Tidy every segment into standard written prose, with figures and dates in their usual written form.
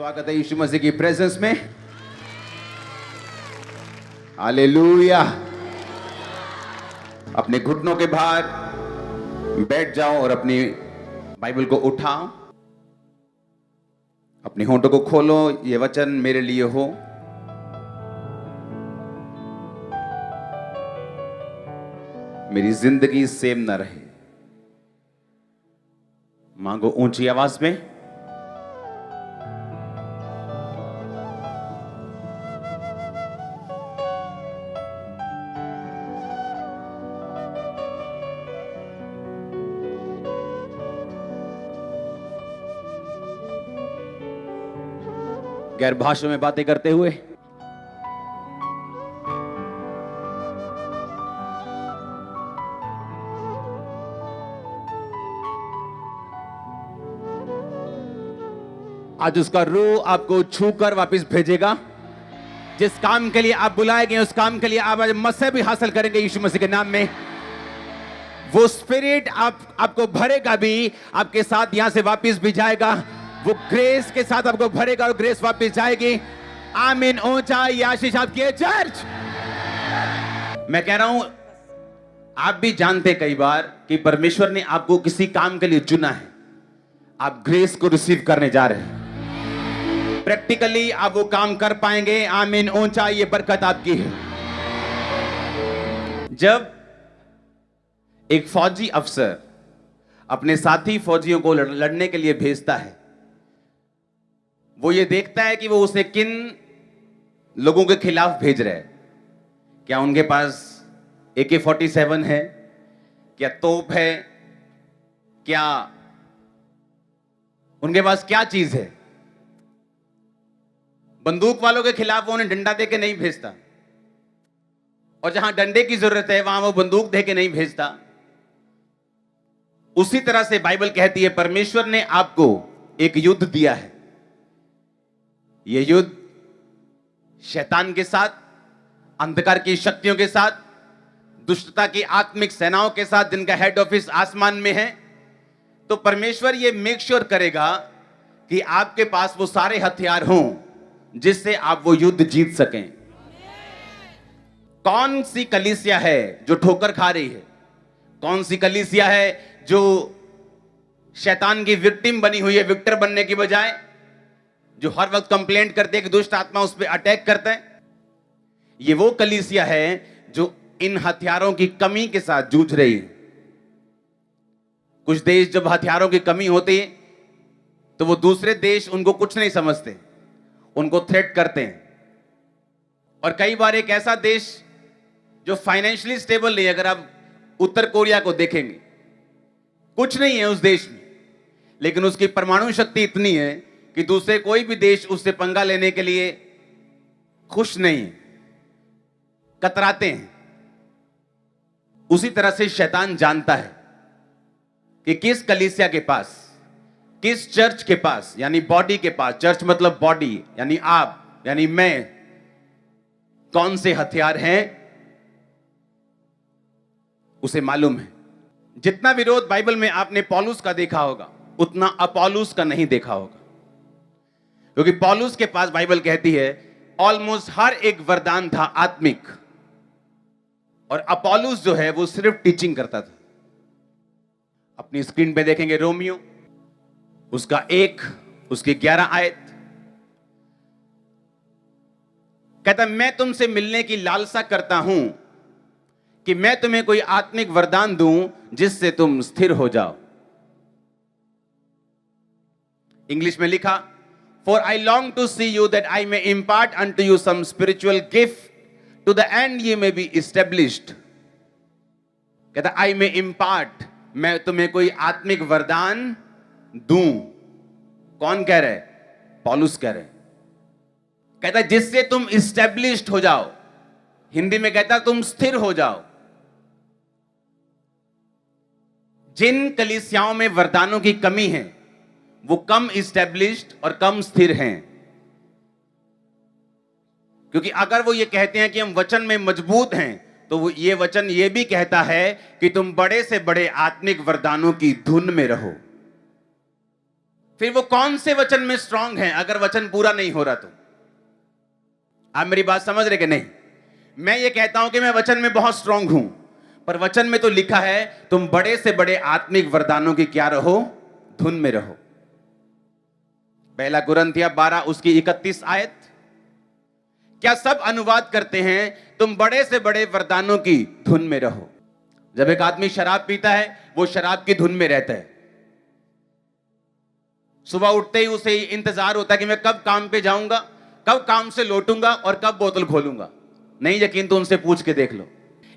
स्वागत है यीशु मसीह की प्रेजेंस में। हालेलुया। अपने घुटनों के भार बैठ जाओ और अपनी बाइबल को उठाओ, अपने होंठों को खोलो। ये वचन मेरे लिए हो। मेरी जिंदगी सेम न रहे। मांगो ऊंची आवाज में। गैर भाषा में बातें करते हुए आज उसका रूह आपको छूकर वापस भेजेगा। जिस काम के लिए आप बुलाए गए उस काम के लिए आप आज मसीह भी हासिल करेंगे यीशु मसीह के नाम में। वो स्पिरिट आपको भरेगा भी, आपके साथ यहां से वापस भी जाएगा। वो ग्रेस के साथ आपको भरेगा और ग्रेस वापस जाएगी। आमीन। ऊंचा ये आशीष आपकी है चर्च। मैं कह रहा हूं, आप भी जानते कई बार कि परमेश्वर ने आपको किसी काम के लिए चुना है। आप ग्रेस को रिसीव करने जा रहे हैं। प्रैक्टिकली आप वो काम कर पाएंगे। आमीन। ऊंचा ये बरकत आपकी है। जब एक फौजी अफसर अपने साथी फौजियों को लड़ने के लिए भेजता है, वो ये देखता है कि वो उसे किन लोगों के खिलाफ भेज रहे हैं। क्या उनके पास AK-47 है, क्या तोप है, क्या उनके पास क्या चीज है। बंदूक वालों के खिलाफ वो उन्हें डंडा देके नहीं भेजता, और जहां डंडे की जरूरत है वहां वो बंदूक देके नहीं भेजता। उसी तरह से बाइबल कहती है परमेश्वर ने आपको एक युद्ध दिया है। यह युद्ध शैतान के साथ, अंधकार की शक्तियों के साथ, दुष्टता की आत्मिक सेनाओं के साथ, जिनका हेड ऑफिस आसमान में है। तो परमेश्वर यह मेक श्योर करेगा कि आपके पास वो सारे हथियार हों जिससे आप वो युद्ध जीत सकें। कौन सी कलीसिया है जो ठोकर खा रही है? कौन सी कलीसिया है जो शैतान की विक्टिम बनी हुई है, विक्टर बनने की बजाय, जो हर वक्त कंप्लेंट करते हैं कि दुष्ट आत्मा उस पर अटैक करता है? ये वो कलीसिया है जो इन हथियारों की कमी के साथ जूझ रही है। कुछ देश जब हथियारों की कमी होती है तो वो दूसरे देश उनको कुछ नहीं समझते, उनको थ्रेट करते हैं। और कई बार एक ऐसा देश जो फाइनेंशियली स्टेबल नहीं, अगर आप उत्तर कोरिया को देखेंगे, कुछ नहीं है उस देश में, लेकिन उसकी परमाणु शक्ति इतनी है कि दूसरे कोई भी देश उससे पंगा लेने के लिए खुश नहीं है, कतराते हैं। उसी तरह से शैतान जानता है कि किस कलीसिया के पास, किस चर्च के पास, यानी बॉडी के पास, चर्च मतलब बॉडी यानी आप यानी मैं, कौन से हथियार हैं उसे मालूम है। जितना विरोध बाइबल में आपने पौलुस का देखा होगा उतना अपोलोस का नहीं देखा होगा, क्योंकि पौलुस के पास बाइबल कहती है ऑलमोस्ट हर एक वरदान था आत्मिक, और अपोलोस जो है वो सिर्फ टीचिंग करता था। अपनी स्क्रीन पे देखेंगे रोमियो उसका 1 उसकी 11 आयत। कहता मैं तुमसे मिलने की लालसा करता हूं कि मैं तुम्हें कोई आत्मिक वरदान दूं जिससे तुम स्थिर हो जाओ। इंग्लिश में लिखा, For I long to see you that I may impart unto you some spiritual gift to the end ye may be established. कहता I may impart, मैं तुम्हें कोई आत्मिक वरदान दूं। कौन कह रहे? पौलुस कह रहे। कहता जिससे तुम established हो जाओ। हिंदी में कहता तुम स्थिर हो जाओ। जिन कलीसियाओं में वरदानों की कमी है वो कम इस्टेब्लिश्ड और कम स्थिर हैं, क्योंकि अगर वो ये कहते हैं कि हम वचन में मजबूत हैं तो वो ये वचन ये भी कहता है कि तुम बड़े से बड़े आत्मिक वरदानों की धुन में रहो। फिर वो कौन से वचन में स्ट्रांग है अगर वचन पूरा नहीं हो रहा तो? आप मेरी बात समझ रहे कि नहीं? मैं ये कहता हूं कि मैं वचन में बहुत स्ट्रांग हूं, पर वचन में तो लिखा है तुम बड़े से बड़े आत्मिक वरदानों की क्या रहो? धुन में रहो। पहला कुरिन्थियों 12 उसकी 31 आयत। क्या सब अनुवाद करते हैं तुम बड़े से बड़े वरदानों की धुन में रहो? जब एक आदमी शराब पीता है वो शराब की धुन में रहता है। सुबह उठते ही उसे इंतजार होता है कि मैं कब काम पे जाऊंगा, कब काम से लौटूंगा और कब बोतल खोलूंगा। नहीं यकीन तो उनसे पूछ के देख लो।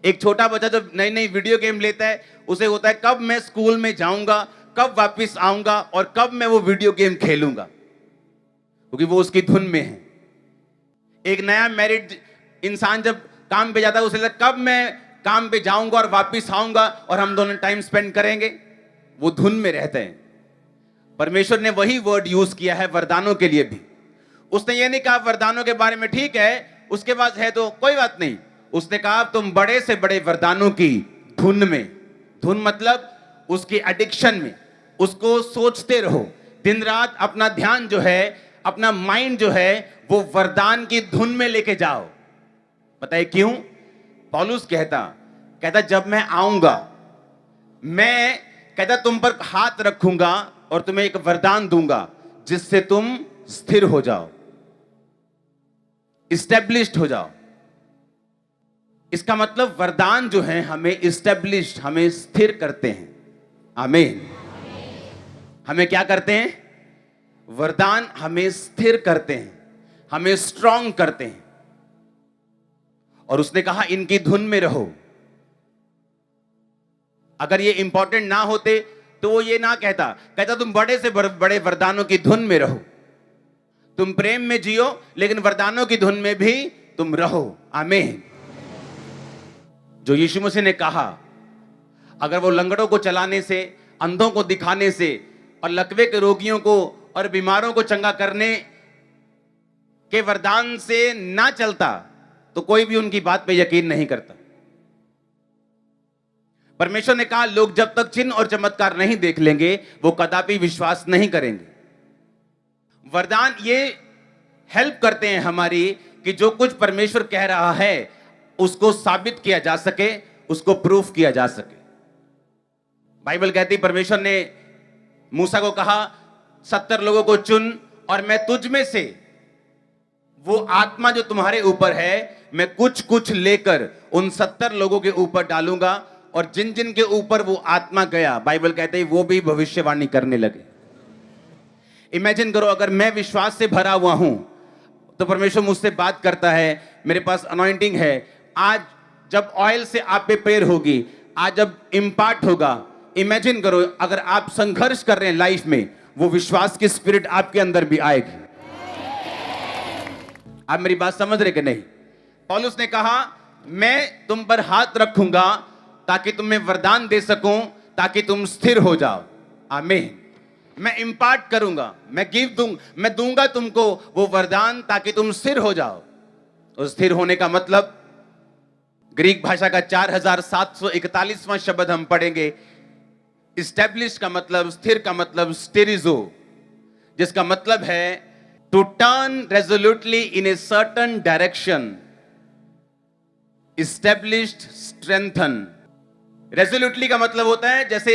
एक छोटा बच्चा जब नई नई वीडियो गेम लेता है उसे होता है कब मैं स्कूल में जाऊंगा, कब वापस आऊंगा और कब मैं वो वीडियो गेम खेलूंगा, क्योंकि वो उसकी धुन में है। एक नया मैरिड इंसान जब काम पे जाता है उसे लगता है कब मैं काम पे जाऊंगा और वापस आऊंगा और हम दोनों टाइम स्पेंड करेंगे। वो धुन में रहते हैं। परमेश्वर ने वही वर्ड यूज किया है वरदानों के लिए भी। उसने ये नहीं कहा वरदानों के बारे में ठीक है उसके पास है तो कोई बात नहीं। उसने कहा तुम बड़े से बड़े वरदानों की धुन में। धुन मतलब उसकी एडिक्शन में, उसको सोचते रहो दिन रात। अपना ध्यान जो है, अपना माइंड जो है वो वरदान की धुन में लेके जाओ। पता है क्यों? पौलुस कहता जब मैं आऊंगा मैं कहता तुम पर हाथ रखूंगा और तुम्हें एक वरदान दूंगा जिससे तुम स्थिर हो जाओ, इस्टेब्लिश्ड हो जाओ। इसका मतलब वरदान जो है हमें इस्टेब्लिश्ड, हमें स्थिर करते हैं। आमीन। हमें क्या करते हैं? वरदान हमें स्थिर करते हैं, हमें स्ट्रांग करते हैं। और उसने कहा इनकी धुन में रहो। अगर ये इंपॉर्टेंट ना होते तो वो ये ना कहता तुम बड़े से बड़े वरदानों की धुन में रहो। तुम प्रेम में जियो लेकिन वरदानों की धुन में भी तुम रहो। आमीन। जो यीशु मसीह ने कहा अगर वो लंगड़ों को चलाने से, अंधों को दिखाने से और लकवे के रोगियों को और बीमारों को चंगा करने के वरदान से ना चलता तो कोई भी उनकी बात पे यकीन नहीं करता। परमेश्वर ने कहा लोग जब तक चिन्ह और चमत्कार नहीं देख लेंगे वो कदापि विश्वास नहीं करेंगे। वरदान ये हेल्प करते हैं हमारी कि जो कुछ परमेश्वर कह रहा है उसको साबित किया जा सके, उसको प्रूफ किया जा सके। बाइबल कहती परमेश्वर ने मूसा को कहा 70 लोगों को चुन और मैं तुझ में से वो आत्मा जो तुम्हारे ऊपर है मैं कुछ कुछ लेकर उन 70 लोगों के ऊपर डालूंगा और जिन जिन के ऊपर वो आत्मा गया बाइबल कहते हैं वो भी भविष्यवाणी करने लगे। इमेजिन करो अगर मैं विश्वास से भरा हुआ हूं तो परमेश्वर मुझसे बात करता है, मेरे पास अनॉइंटिंग है। आज जब ऑयल से आप पे प्रेयर होगी, आज जब इंपार्ट होगा, इमेजिन करो अगर आप संघर्ष कर रहे हैं लाइफ में, वो विश्वास की स्पिरिट आपके अंदर भी आएगी। आप मेरी बात समझ रहे कि नहीं? पौलुस ने कहा मैं तुम पर हाथ रखूंगा ताकि तुम्हें वरदान दे सकूं, ताकि तुम स्थिर हो जाओ। आमीन। मैं इंपार्ट करूंगा, मैं दूंगा तुमको वो वरदान ताकि तुम स्थिर हो जाओ। और स्थिर होने का मतलब ग्रीक भाषा का 4741वां शब्द हम पढ़ेंगे। इस्टेब्लिश का मतलब, स्थिर का मतलब स्टेरिजो, जिसका मतलब है to turn resolutely in a certain direction, established, strengthen. Resolutely का मतलब होता है जैसे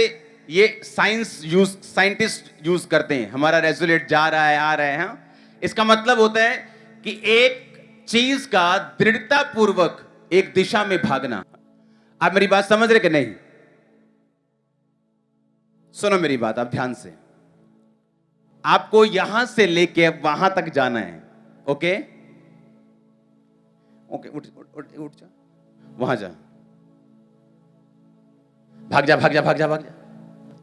ये साइंटिस्ट यूज करते हैं, हमारा रेजोल्यूट जा रहा है, आ रहा है। हाँ? इसका मतलब होता है कि एक चीज का दृढ़ता पूर्वक एक दिशा में भागना। आप मेरी बात समझ रहे कि नहीं? सुनो मेरी बात आप ध्यान से। आपको यहां से लेके वहां तक जाना है। ओके ओके, उठ जा, वहां जा, भाग जा भाग जा भाग जा भाग जा।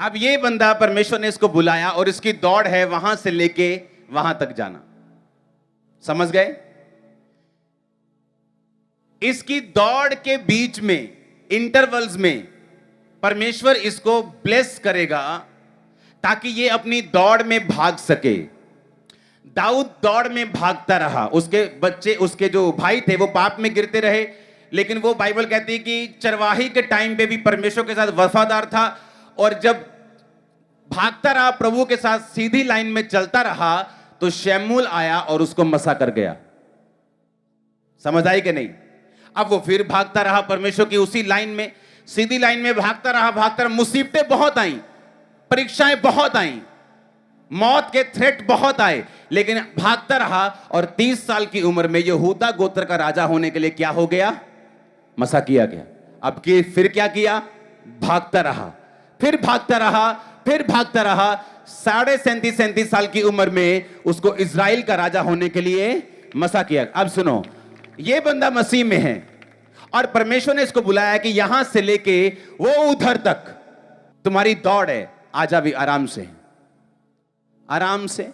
अब ये बंदा परमेश्वर ने इसको बुलाया और इसकी दौड़ है वहां से लेके वहां तक जाना। समझ गए? इसकी दौड़ के बीच में, इंटरवल्स में परमेश्वर इसको ब्लेस करेगा ताकि ये अपनी दौड़ में भाग सके। दाऊद दौड़ में भागता रहा, उसके बच्चे, उसके जो भाई थे वो पाप में गिरते रहे, लेकिन वो बाइबल कहती है कि चरवाही के टाइम पे भी परमेश्वर के साथ वफादार था। और जब भागता रहा, प्रभु के साथ सीधी लाइन में चलता रहा, तो शमूएल आया और उसको मसा कर गया। समझ आई कि नहीं? अब वो फिर भागता रहा परमेश्वर की उसी लाइन में, सीधी लाइन में भागता रहा। मुसीबतें बहुत आई, परीक्षाएं बहुत आई, मौत के थ्रेट बहुत आए, लेकिन भागता रहा। और 30 साल की उम्र में यहूदा गोत्र का राजा होने के लिए क्या हो गया? मसा किया गया। अब की फिर क्या किया? भागता रहा, फिर भागता रहा, फिर भागता रहा। 37.5 साल की उम्र में उसको इजराइल का राजा होने के लिए मसा किया। अब सुनो, ये बंदा मसीह में है और परमेश्वर ने इसको बुलाया कि यहां से लेके वो उधर तक तुम्हारी दौड़ है। आजा भी आराम से, आराम से,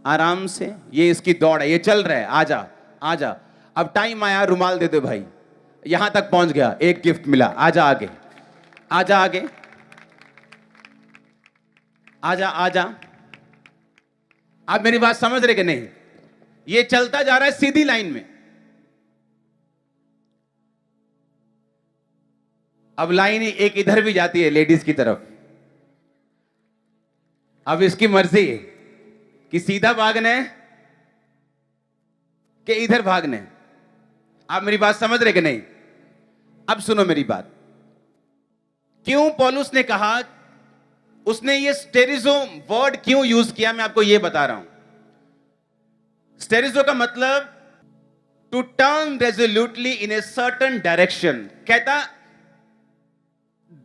आराम से, ये इसकी दौड़ है, ये चल रहा है। आजा, आजा। अब टाइम आया, रुमाल दे दो भाई। यहां तक पहुंच गया, एक गिफ्ट मिला। आजा आगे, आजा आगे, आजा आजा। आप मेरी बात समझ रहे कि नहीं? ये चलता जा रहा है सीधी लाइन में। अब लाइन एक इधर भी जाती है लेडीज की तरफ। अब इसकी मर्जी है कि सीधा भागना है कि इधर भागना है। आप मेरी बात समझ रहे कि नहीं? अब सुनो मेरी बात। क्यों पौलुस ने कहा, उसने ये स्टेरिजो वर्ड क्यों यूज किया, मैं आपको ये बता रहा हूं। स्टेरिजो का मतलब to turn resolutely in a certain direction. कहता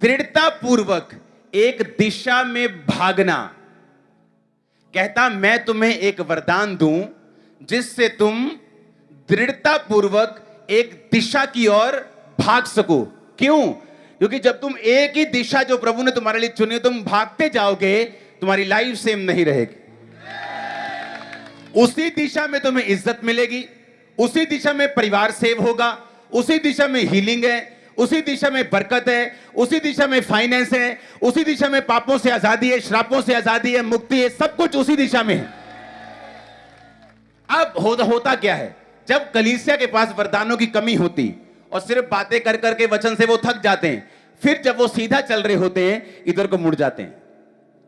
दृढ़ता पूर्वक एक दिशा में भागना। कहता मैं तुम्हें एक वरदान दूं जिससे तुम दृढ़ता पूर्वक एक दिशा की ओर भाग सको। क्यों? क्योंकि जब तुम एक ही दिशा जो प्रभु ने तुम्हारे लिए चुनी, तुम भागते जाओगे, तुम्हारी लाइफ सेम नहीं रहेगी। उसी दिशा में तुम्हें इज्जत मिलेगी, उसी दिशा में परिवार सेव होगा, उसी दिशा में हीलिंग है, उसी दिशा में बरकत है, उसी दिशा में फाइनेंस है, उसी दिशा में पापों से आजादी है, श्रापों से आजादी है, मुक्ति है, सब कुछ उसी दिशा में है। अब होता क्या है, जब कलीसिया के पास वरदानों की कमी होती और सिर्फ बातें कर करके वचन से वो थक जाते हैं, फिर जब वो सीधा चल रहे होते हैं इधर को मुड़ जाते हैं,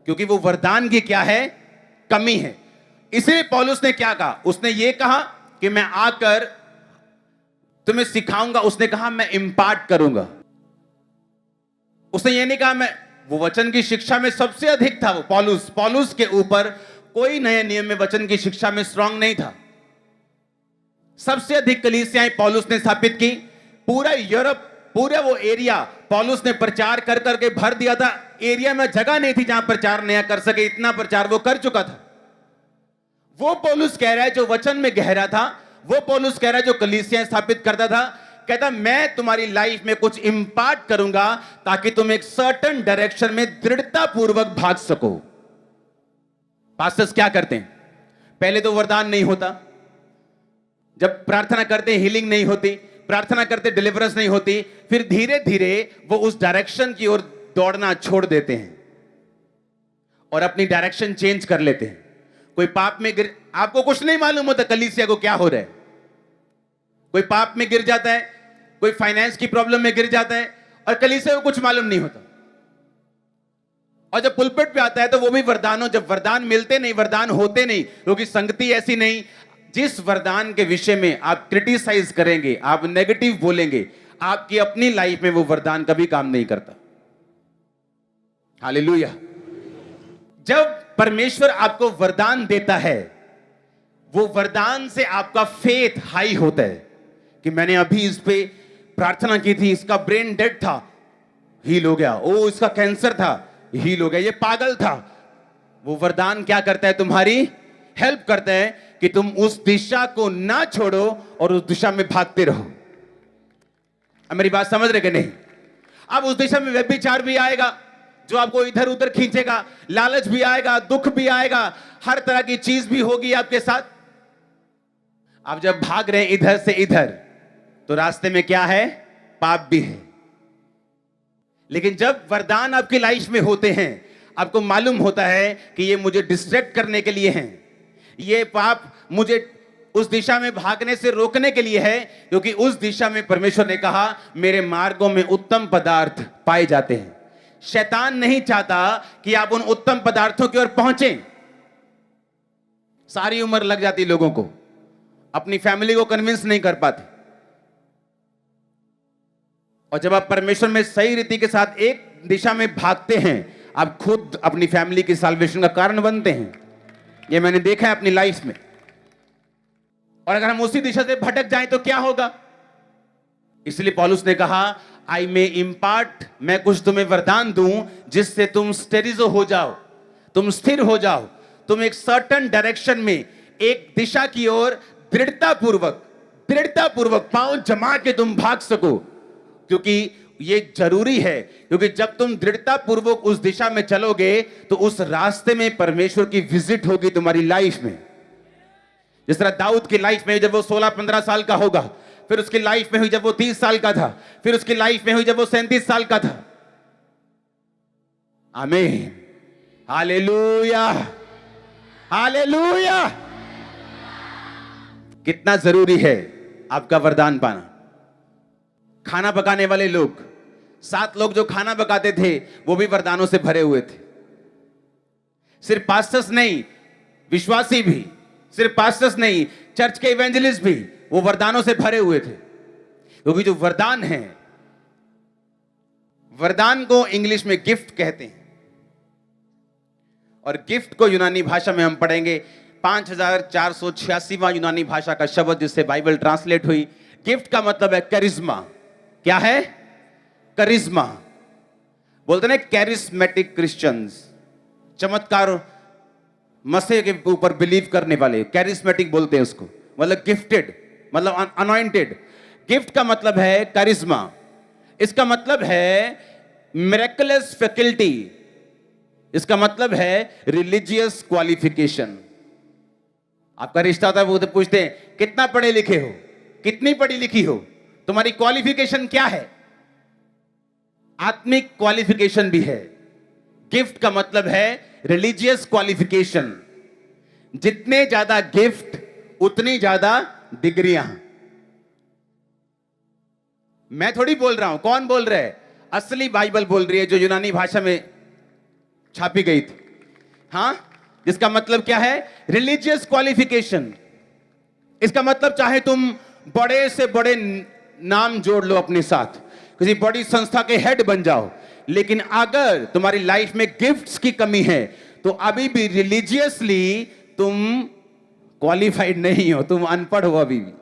क्योंकि वो वरदान की क्या है? कमी है। इसलिए पौलुस ने क्या कहा? उसने ये कहा कि मैं आकर तुम्हें सिखाऊंगा। उसने कहा मैं इंपार्ट करूंगा। उसने ये नहीं कहा मैं, वो वचन की शिक्षा में सबसे अधिक था वो पौलुस के ऊपर कोई नए नियम में वचन की शिक्षा में स्ट्रांग नहीं था। सबसे अधिक कलीसियाएं पौलुस ने स्थापित की। पूरा यूरोप, पूरा वो एरिया पौलुस ने प्रचार कर करके भर दिया था। एरिया में जगह नहीं थी जहां प्रचार नया कर सके, इतना प्रचार वो कर चुका था। वो पौलुस कह रहा है जो वचन में गहरा था, वो पौलुस कह रहा है जो कलीसियां स्थापित करता था। कहता मैं तुम्हारी लाइफ में कुछ इंपार्ट करूंगा ताकि तुम एक सर्टेन डायरेक्शन में दृढ़ता पूर्वक भाग सको। पास्टर्स क्या करते हैं? पहले तो वरदान नहीं होता, जब प्रार्थना करते हीलिंग नहीं होती, प्रार्थना करते डिलीवरेंस नहीं होती, फिर धीरे धीरे वो उस डायरेक्शन की ओर दौड़ना छोड़ देते हैं और अपनी डायरेक्शन चेंज कर लेते हैं। कोई पाप में गिर, आपको कुछ नहीं मालूम होता कलीसिया को क्या हो रहा है। कोई पाप में गिर जाता है, कोई फाइनेंस की प्रॉब्लम में गिर जाता है और कलीसिया को कुछ मालूम नहीं होता। और जब पुलपिट पे आता है तो वो भी वरदानों, जब वरदान मिलते नहीं, वरदान होते नहीं, क्योंकि संगति ऐसी नहीं। जिस वरदान के विषय में आप क्रिटिसाइज करेंगे, आप नेगेटिव बोलेंगे, आपकी अपनी लाइफ में वो वरदान कभी काम नहीं करता। हालेलुया। जब परमेश्वर आपको वरदान देता है, वो वरदान से आपका फेथ हाई होता है कि मैंने अभी इस पे प्रार्थना की थी, इसका ब्रेन डेड था, हील हो गया। ओ, इसका कैंसर था, हील हो गया। ये पागल था। वो वरदान क्या करता है? तुम्हारी हेल्प करता है कि तुम उस दिशा को ना छोड़ो और उस दिशा में भागते रहो। अब मेरी बात समझ रहे कि नहीं? अब उस दिशा में व्यभिचार भी आएगा जो आपको इधर उधर खींचेगा, लालच भी आएगा, दुख भी आएगा, हर तरह की चीज भी होगी आपके साथ। आप जब भाग रहे हैं इधर से इधर, तो रास्ते में क्या है? पाप भी है। लेकिन जब वरदान आपकी लाइफ में होते हैं, आपको मालूम होता है कि ये मुझे डिस्ट्रैक्ट करने के लिए हैं, ये पाप मुझे उस दिशा में भागने से रोकने के लिए है, क्योंकि उस दिशा में परमेश्वर ने कहा मेरे मार्गों में उत्तम पदार्थ पाए जाते हैं। शैतान नहीं चाहता कि आप उन उत्तम पदार्थों की ओर पहुंचे। सारी उम्र लग जाती लोगों को, अपनी फैमिली को कन्विंस नहीं कर पाते। और जब आप परमेश्वर में सही रीति के साथ एक दिशा में भागते हैं, आप खुद अपनी फैमिली की साल्वेशन का कारण बनते हैं। ये मैंने देखा है अपनी लाइफ में। और अगर हम उसी दिशा से भटक जाएं तो क्या होगा? इसलिए पौलुस ने कहा, आई मे इम्पार्ट, मैं कुछ तुम्हें वरदान दूं जिससे तुम स्टेरिजो हो जाओ, तुम स्थिर हो जाओ, तुम एक सर्टन डायरेक्शन में, एक दिशा की ओर दृढ़ता पूर्वक पांव जमा के तुम भाग सको। क्योंकि ये जरूरी है, क्योंकि जब तुम दृढ़ता पूर्वक उस दिशा में चलोगे तो उस रास्ते में परमेश्वर की विजिट होगी तुम्हारी लाइफ में। जिस तरह दाऊद की लाइफ में जब वो 16-15 साल का होगा, फिर उसकी लाइफ में हुई जब वो 30 साल का था, फिर उसकी लाइफ में हुई जब वो 37 साल का था। आमीन, हालेलुया, हालेलुया। कितना जरूरी है आपका वरदान पाना। खाना पकाने वाले लोग, 7 लोग जो खाना पकाते थे, वो भी वरदानों से भरे हुए थे। सिर्फ पास्टर्स नहीं, विश्वासी भी, सिर्फ पास्टर्स नहीं, चर्च के इवेंजलिस्ट भी, वो वरदानों से भरे हुए थे। क्योंकि जो वरदान है, वरदान को इंग्लिश में गिफ्ट कहते हैं, और गिफ्ट को यूनानी भाषा में हम पढ़ेंगे 5486वां यूनानी भाषा का शब्द जिससे बाइबल ट्रांसलेट हुई। गिफ्ट का मतलब है करिश्मा। क्या है? करिश्मा। बोलते ना कैरिस्मेटिक क्रिश्चियंस, चमत्कार, मसीह के ऊपर बिलीव करने वाले, कैरिस्मेटिक बोलते हैं उसको। मतलब गिफ्टेड, मतलब अनॉइंटेड। गिफ्ट का मतलब है करिश्मा। इसका मतलब है मिरेकलस फैकल्टी। इसका मतलब है रिलीजियस क्वालिफिकेशन। आपका रिश्ता होता है, वो तो पूछते हैं कितना पढ़े लिखे हो, कितनी पढ़ी लिखी हो, तुम्हारी क्वालिफिकेशन क्या है? आत्मिक क्वालिफिकेशन भी है। गिफ्ट का मतलब है रिलीजियस क्वालिफिकेशन। जितने ज्यादा गिफ्ट उतनी ज्यादा डिग्रियां। मैं थोड़ी बोल रहा हूं, कौन बोल रहा है? असली बाइबल बोल रही है, जो यूनानी भाषा में छापी गई थी। हां, जिसका मतलब क्या है? Religious qualification. इसका मतलब चाहे तुम बड़े से बड़े नाम जोड़ लो अपने साथ, किसी बड़ी संस्था के हेड बन जाओ, लेकिन अगर तुम्हारी लाइफ में गिफ्ट्स की कमी है तो अभी भी रिलीजियसली तुम क्वालिफाइड नहीं हो, तुम अनपढ़ हो। अभी भी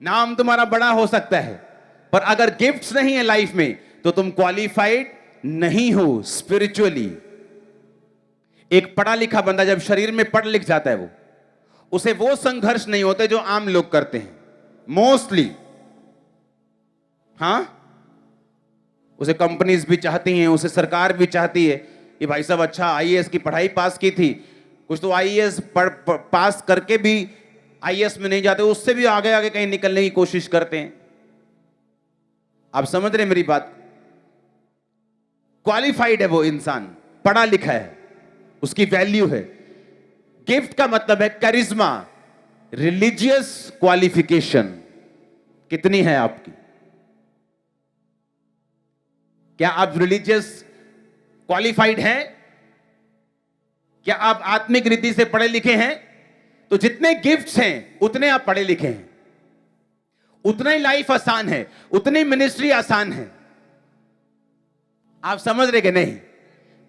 नाम तुम्हारा बड़ा हो सकता है, पर अगर गिफ्ट्स नहीं है लाइफ में तो तुम क्वालिफाइड नहीं हो स्पिरिचुअली। एक पढ़ा लिखा बंदा जब शरीर में पढ़ लिख जाता है, उसे वो संघर्ष नहीं होते जो आम लोग करते हैं मोस्टली। हां, उसे कंपनीज भी चाहती हैं, उसे सरकार भी चाहती है कि भाई साहब अच्छा आईएएस की पढ़ाई पास की थी, कुछ तो आईएएस पास करके भी आईएएस में नहीं जाते, उससे भी आगे आगे कहीं निकलने की कोशिश करते हैं। आप समझ रहे मेरी बात? क्वालिफाइड है वो इंसान, पढ़ा लिखा है, उसकी वैल्यू है। गिफ्ट का मतलब है करिश्मा, रिलीजियस क्वालिफिकेशन कितनी है आपकी? क्या आप रिलीजियस क्वालिफाइड हैं? क्या आप आत्मिक रीति से पढ़े लिखे हैं? तो जितने गिफ्ट्स हैं उतने आप पढ़े लिखे हैं, उतना ही लाइफ आसान है, उतनी मिनिस्ट्री आसान है। आप समझ रहे कि नहीं?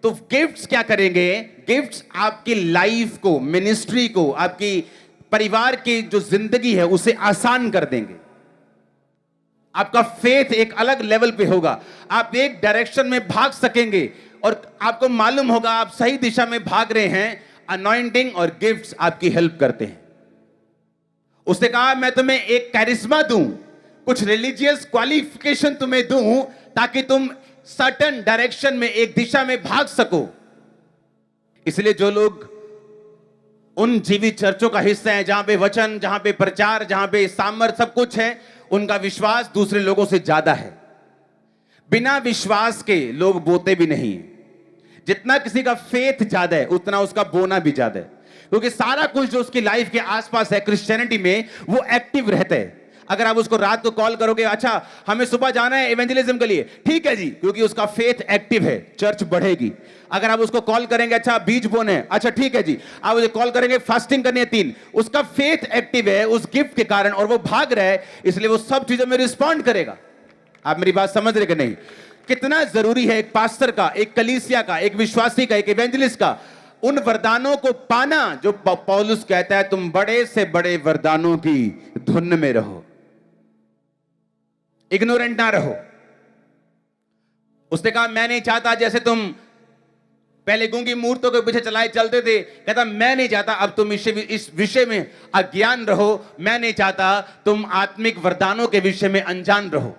तो गिफ्ट्स क्या करेंगे? गिफ्ट्स आपकी लाइफ को, मिनिस्ट्री को, आपकी परिवार की जो जिंदगी है उसे आसान कर देंगे। आपका फेथ एक अलग लेवल पे होगा, आप एक डायरेक्शन में भाग सकेंगे और आपको मालूम होगा आप सही दिशा में भाग रहे हैं। अनॉइंटिंग और गिफ्ट्स आपकी हेल्प करते हैं। उसने कहा मैं तुम्हें एक कैरिश्मा दूं, कुछ रिलीजियस क्वालिफिकेशन तुम्हें दूं ताकि तुम सर्टेन डायरेक्शन में, एक दिशा में भाग सको। इसलिए जो लोग उन जीवित चर्चों का हिस्सा है जहां पे वचन, जहां पे प्रचार, जहां पे सामर्थ सब कुछ है, उनका विश्वास दूसरे लोगों से ज्यादा है। बिना विश्वास के लोग बोते भी नहीं है। जितना किसी का फेथ ज्यादा है उतना उसका बोना भी ज्यादा है, क्योंकि सारा कुछ जो उसकी लाइफ के आसपास है क्रिश्चियनिटी में वो एक्टिव रहता है। अगर आप उसको रात को कॉल करोगे, अच्छा हमें सुबह जाना है इवेंजलिज्म के लिए, ठीक है जी, क्योंकि उसका फेथ एक्टिव है, चर्च बढ़ेगी। अगर आप उसको कॉल करेंगे, अच्छा बीज बोने है, अच्छा ठीक है जी, आप उसे कॉल करेंगे फास्टिंग करनी है 3, उसका फेथ एक्टिव है उस गिफ्ट के कारण और वो भाग रहा है, इसलिए वो सब चीजों में रिस्पॉन्ड करेगा। आप मेरी बात समझ रहे कि नहीं? कितना जरूरी है एक पास्टर का, एक कलीसिया का, एक विश्वासी का, एक इवेंजलिस्ट का उन वरदानों को पाना जो पौलुस कहता है तुम बड़े से बड़े वरदानों की धुन में रहो, इग्नोरेंट ना रहो। उसने कहा मैं नहीं चाहता जैसे तुम पहले गूंगी मूर्तों के पीछे चलाए चलते थे, कहता मैं नहीं चाहता अब तुम इस विषय में अज्ञान रहो, मैं नहीं चाहता तुम आत्मिक वरदानों के विषय में अनजान रहो।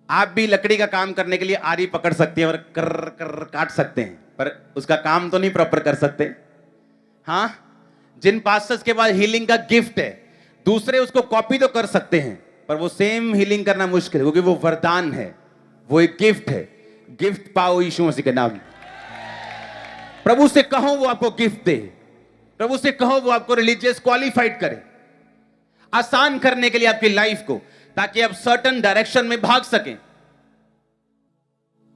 आप भी लकड़ी का काम करने के लिए आरी पकड़ सकते हैं और कर कर काट सकते हैं, पर उसका काम तो नहीं प्रॉपर कर सकते। हां, जिन पास्टर्स के पास हीलिंग का गिफ्ट है, दूसरे उसको कॉपी तो कर सकते हैं, पर वो सेम हीलिंग करना मुश्किल है, क्योंकि वो वरदान है, वो एक गिफ्ट है। गिफ्ट पाओ यीशु मसीह के नाम। प्रभु से कहो वो आपको गिफ्ट दे, प्रभु से कहो वो आपको रिलीजियस क्वालिफाइड करे, आसान करने के लिए आपकी लाइफ को, ताकि आप सर्टेन डायरेक्शन में भाग सकें।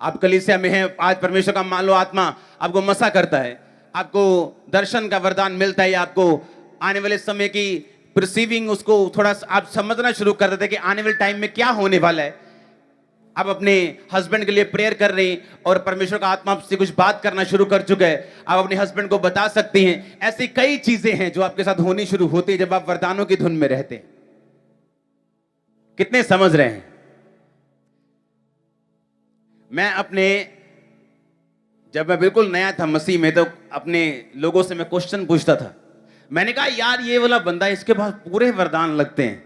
आप कलीसिया में हैं, आज परमेश्वर का मान लो आत्मा आपको मसा करता है, आपको दर्शन का वरदान मिलता है, आपको आने वाले समय की परसीविंग उसको थोड़ा आप समझना शुरू कर देते हैं कि आने वाले टाइम में क्या होने वाला है। आप अपने हस्बैंड के लिए प्रेयर कर रहे हैं और परमेश्वर का आत्मा आपसे कुछ बात करना शुरू कर चुका है, आप अपने हस्बैंड को बता सकती हैं। ऐसी कई चीजें हैं जो आपके साथ होनी शुरू होती है जब आप वरदानों की धुन में रहते हैं। कितने समझ रहे हैं? जब मैं बिल्कुल नया था मसीह में, तो अपने लोगों से मैं क्वेश्चन पूछता था। मैंने कहा यार ये वाला बंदा, इसके पास पूरे वरदान लगते हैं।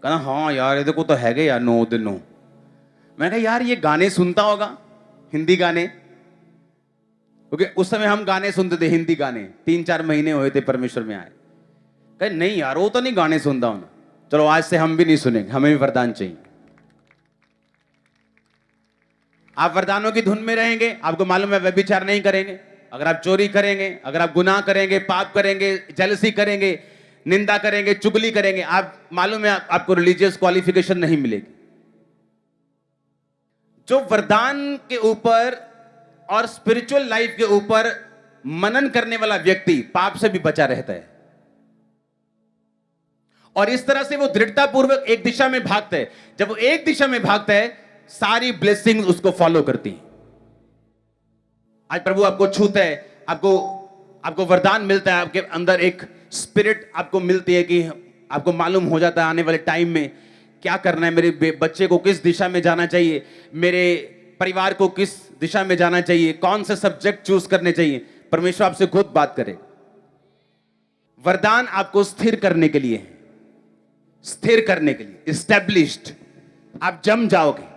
कहना हाँ यार ये देखो तो है गए यार 9 दिनों। मैंने कहा यार ये गाने सुनता होगा, हिंदी गाने, क्योंकि उस समय हम गाने सुनते थे, हिंदी गाने। 3-4 महीने हुए थे परमेश्वर में आए। कहे नहीं यार वो तो नहीं गाने सुनता हूं। चलो आज से हम भी नहीं सुनेंगे, हमें भी वरदान चाहिए। आप वरदानों की धुन में रहेंगे, आपको मालूम है व्यभिचार नहीं करेंगे, अगर आप चोरी करेंगे, अगर आप गुनाह करेंगे, पाप करेंगे, जेलसी करेंगे, निंदा करेंगे, चुगली करेंगे, आप मालूम है आपको रिलीजियस क्वालिफिकेशन नहीं मिलेगी। जो वरदान के ऊपर और स्पिरिचुअल लाइफ के ऊपर मनन करने वाला व्यक्ति पाप से भी बचा रहता है, और इस तरह से वो दृढ़ता पूर्वक एक दिशा में भागता है। जब वो एक दिशा में भागता है, सारी ब्लेसिंग्स उसको फॉलो करती हैं। आज प्रभु आपको छूता है, आपको वरदान मिलता है, आपके अंदर एक स्पिरिट आपको मिलती है कि आपको मालूम हो जाता है आने वाले टाइम में क्या करना है, मेरे बच्चे को किस दिशा में जाना चाहिए, मेरे परिवार को किस दिशा में जाना चाहिए, कौन से सब्जेक्ट चूज करने चाहिए। परमेश्वर आपसे खुद बात करे। वरदान आपको स्थिर करने के लिए है, स्थिर करने के लिए, स्टैब्लिश्ड। आप जम जाओगे।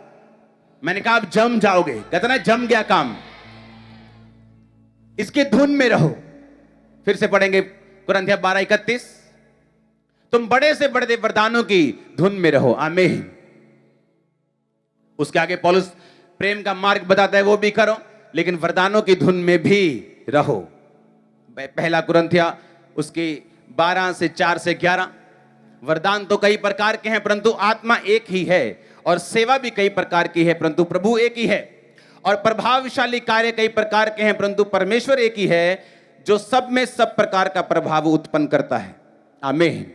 मैंने कहा आप जम जाओगे, कहते ना जम गया काम। इसके धुन में रहो। फिर से पढ़ेंगे कुरिन्थियों 12:31, तुम बड़े से बड़े वरदानों की धुन में रहो। आमीन। उसके आगे पौलुस प्रेम का मार्ग बताता है, वो भी करो, लेकिन वरदानों की धुन में भी रहो। पहला कुरिन्थियों उसके 12 से 4 से 11, वरदान तो कई प्रकार के हैं परंतु आत्मा एक ही है, और सेवा भी कई प्रकार की है परंतु प्रभु एक ही है, और प्रभावशाली कार्य कई प्रकार के हैं परंतु परमेश्वर एक ही है, जो सब में सब प्रकार का प्रभाव उत्पन्न करता है। आमीन।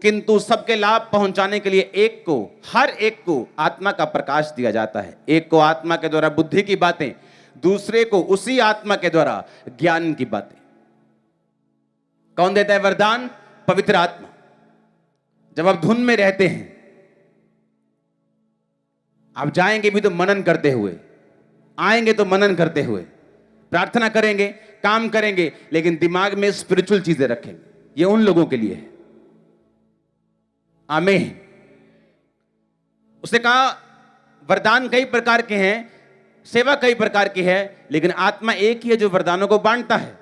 किंतु सबके लाभ पहुंचाने के लिए एक को, हर एक को आत्मा का प्रकाश दिया जाता है। एक को आत्मा के द्वारा बुद्धि की बातें, दूसरे को उसी आत्मा के द्वारा ज्ञान की बातें। कौन देता है वरदान? पवित्र आत्मा। जब आप धुन में रहते हैं, आप जाएंगे भी तो मनन करते हुए, आएंगे तो मनन करते हुए, प्रार्थना करेंगे, काम करेंगे, लेकिन दिमाग में स्पिरिचुअल चीजें रखेंगे। ये उन लोगों के लिए है। आमीन। उसने कहा वरदान कई प्रकार के हैं, सेवा कई प्रकार की है, लेकिन आत्मा एक ही है जो वरदानों को बांटता है।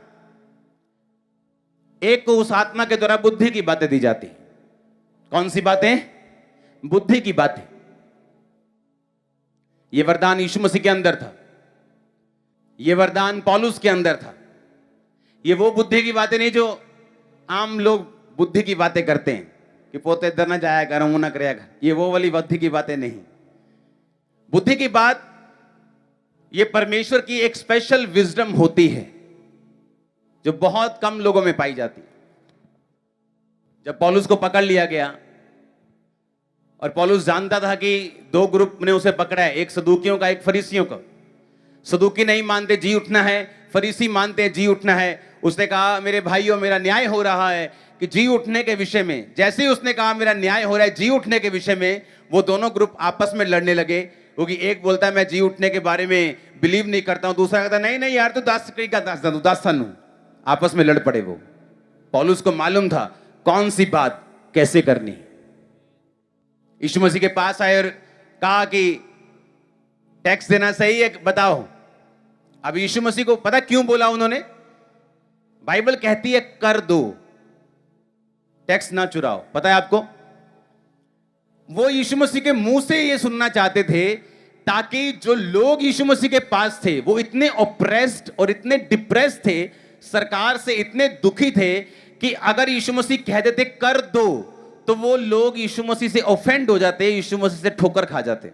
एक को उस आत्मा के द्वारा बुद्धि की बातें दी जाती। कौन सी बातें? बुद्धि की बातें। यह वरदान यीशु मसीह के अंदर था, यह वरदान पौलुस के अंदर था। ये वो बुद्धि की बातें नहीं जो आम लोग बुद्धि की बातें करते हैं। कि पोते इधर ना जाया कर, मुंह ना कराया कर। ये वो वाली बुद्धि की बातें नहीं। बुद्धि की बात ये परमेश्वर की एक स्पेशल विजडम होती है जो बहुत कम लोगों में पाई जाती है। जब पौलुस को पकड़ लिया गया और पौलुस जानता था कि दो ग्रुप ने उसे पकड़ा है, एक सदूकियों का, एक फरीसियों का। सदूकी नहीं मानते जी उठना है, फरीसी मानते हैं जी उठना है। उसने कहा मेरे भाइयों मेरा न्याय हो रहा है कि जी उठने के विषय में। जैसे ही उसने कहा मेरा न्याय हो रहा है जी उठने के विषय में, वो दोनों ग्रुप आपस में लड़ने लगे। क्योंकि एक बोलता है मैं जी उठने के बारे में बिलीव नहीं करता हूं, दूसरा कहता नहीं नहीं यार तू दास। आपस में लड़ पड़े वो। पौलुस को मालूम था कौन सी बात कैसे करनी। यीशु मसीह के पास आए और कहा कि टैक्स देना सही है बताओ। अब यीशु मसीह को पता क्यों बोला उन्होंने? बाइबल कहती है कर दो, टैक्स ना चुराओ। पता है आपको? वो यीशु मसीह के मुंह से ये सुनना चाहते थे ताकि जो लोग यीशु मसीह के पास थे वो इतने ऑप्रेस्ड और इतने डिप्रेस्ड थे, सरकार से इतने दुखी थे कि अगर यीशु मसीह कह देते कर दो तो वो लोग यीशु मसीह से ऑफेंड हो जाते, यीशु मसीह से ठोकर खा जाते।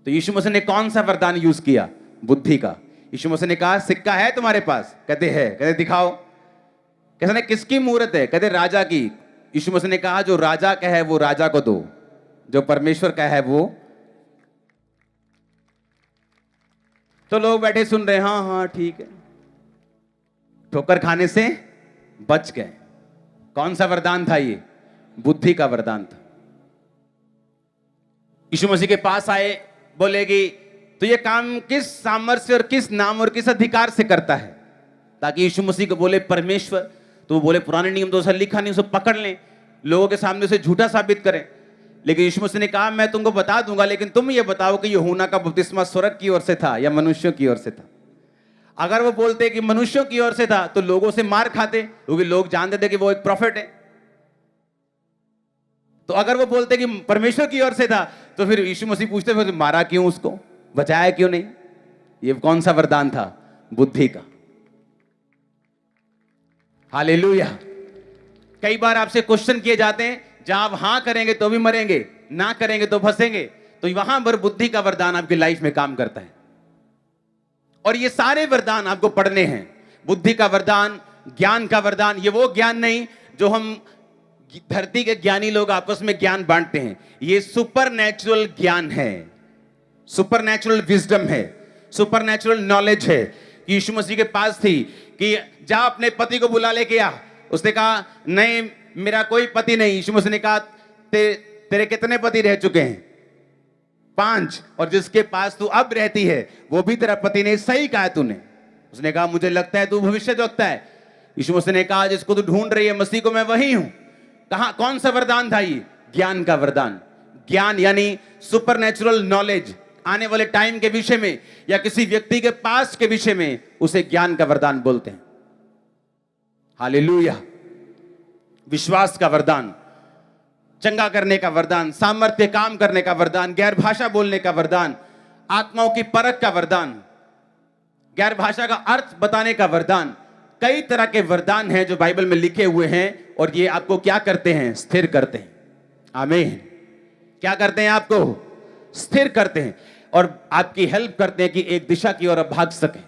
तो यीशु मसीह ने कौन सा वरदान यूज किया? बुद्धि का। यीशु मसीह ने कहा सिक्का है तुम्हारे पास? कहते हैं। कहते दिखाओ। कहते किसकी मूर्त है? कहते राजा की। यीशु मसीह ने कहा जो राजा का है वो राजा को दो, जो परमेश्वर का है वो। तो लोग बैठे सुन रहे, हाँ हाँ ठीक है, ठोकर खाने से बच गए। कौन सा वरदान था ये? बुद्धि का वरदान था। यीशु मसीह के पास आए, बोलेगी तो ये काम किस सामर्थ्य और किस नाम और किस अधिकार से करता है? ताकि यीशु मसीह को बोले परमेश्वर, तो वो बोले पुराने नियम तो उसे लिखा नहीं, उसे पकड़ लें, लोगों के सामने उसे झूठा साबित करें। लेकिन यीशु मसीह ने कहा मैं तुमको बता दूंगा, लेकिन तुम ये बताओ कि यूहन्ना का बपतिस्मा स्वर्ग की ओर से था या मनुष्यों की ओर से था। अगर वो बोलते कि मनुष्यों की ओर से था तो लोगों से मार खाते, क्योंकि लोग जानते थे कि वो एक प्रॉफिट है। तो अगर वो बोलते कि परमेश्वर की ओर से था तो फिर यीशु मसीह पूछते फिर मारा क्यों, उसको बचाया क्यों नहीं? ये कौन सा वरदान था? बुद्धि का। हालेलुया। कई बार आपसे क्वेश्चन किए जाते हैं, जहां आप हां करेंगे तो भी मरेंगे, ना करेंगे तो फंसेंगे। तो वहां पर बुद्धि का वरदान आपकी लाइफ में काम करता है। और ये सारे वरदान आपको पढ़ने हैं। बुद्धि का वरदान, ज्ञान का वरदान। ये वो ज्ञान नहीं जो हम धरती के ज्ञानी लोग आपस में ज्ञान बांटते हैं। ये सुपरनैचुरल ज्ञान है, सुपरनैचुरल विजडम है, सुपरनैचुरल नॉलेज है। यीशु मसीह के पास थी कि जा अपने पति को बुला लेके आ। उसने कहा नहीं मेरा कोई पति नहीं। यीशु मसीह ने कहा तेरे कितने पति रह चुके हैं? 5। और जिसके पास तू अब रहती है वो भी तेरा पति नहीं। सही कहा तूने। उसने कहा मुझे लगता है तू भविष्यद्वक्ता है। यीशु मसीह ने कहा जिसको तू ढूंढ रही है मसीह को मैं वही हूं। कहा कौन सा वरदान था ये? ज्ञान का वरदान। ज्ञान यानी सुपरनैचुरल नॉलेज, आने वाले टाइम के विषय में या किसी व्यक्ति के पास के विषय में, उसे ज्ञान का वरदान बोलते हैं। हालेलुया। विश्वास का वरदान, चंगा करने का वरदान, सामर्थ्य काम करने का वरदान, गैर भाषा बोलने का वरदान, आत्माओं की परख का वरदान, गैर भाषा का अर्थ बताने का वरदान। कई तरह के वरदान हैं जो बाइबल में लिखे हुए हैं और ये आपको क्या करते हैं? स्थिर करते हैं। आमीन। क्या करते हैं? आपको स्थिर करते हैं और आपकी हेल्प करते हैं कि एक दिशा की ओर आप भाग सके।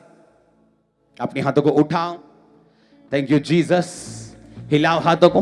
अपने हाथों को उठाओ। Thank you Jesus. हिलाओ हाथों को।